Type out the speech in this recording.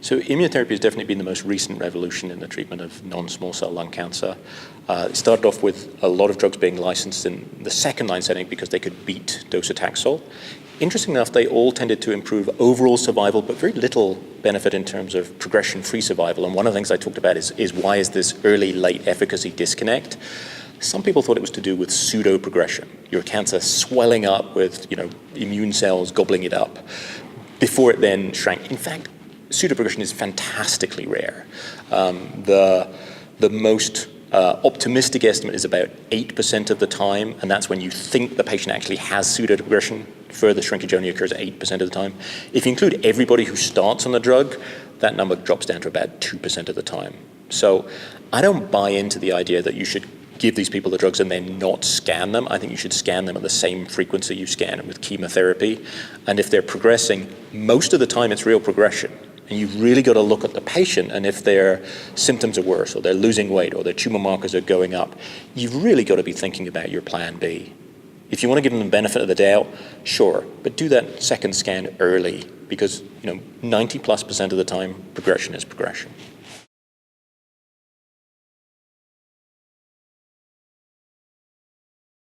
So immunotherapy has definitely been the most recent revolution in the treatment of non-small cell lung cancer. It started off with a lot of drugs being licensed in the second-line setting because they could beat docetaxel. Interestingly enough, they all tended to improve overall survival, but very little benefit in terms of progression-free survival. And one of the things I talked about is why is this early-late efficacy disconnect? Some people thought it was to do with pseudo-progression, your cancer swelling up with immune cells gobbling it up before it then shrank. In fact, pseudoprogression is fantastically rare. The most optimistic estimate is about 8% of the time, and that's when you think the patient actually has pseudoprogression. Further shrinkage only occurs 8% of the time. If you include everybody who starts on the drug, that number drops down to about 2% of the time. So I don't buy into the idea that you should give these people the drugs and then not scan them. I think you should scan them at the same frequency you scan them with chemotherapy. And if they're progressing, most of the time it's real progression. And you've really got to look at the patient, and if their symptoms are worse, or they're losing weight, or their tumor markers are going up, you've really got to be thinking about your plan B. If you want to give them the benefit of the doubt, sure, but do that second scan early, because 90+% of the time, progression is progression.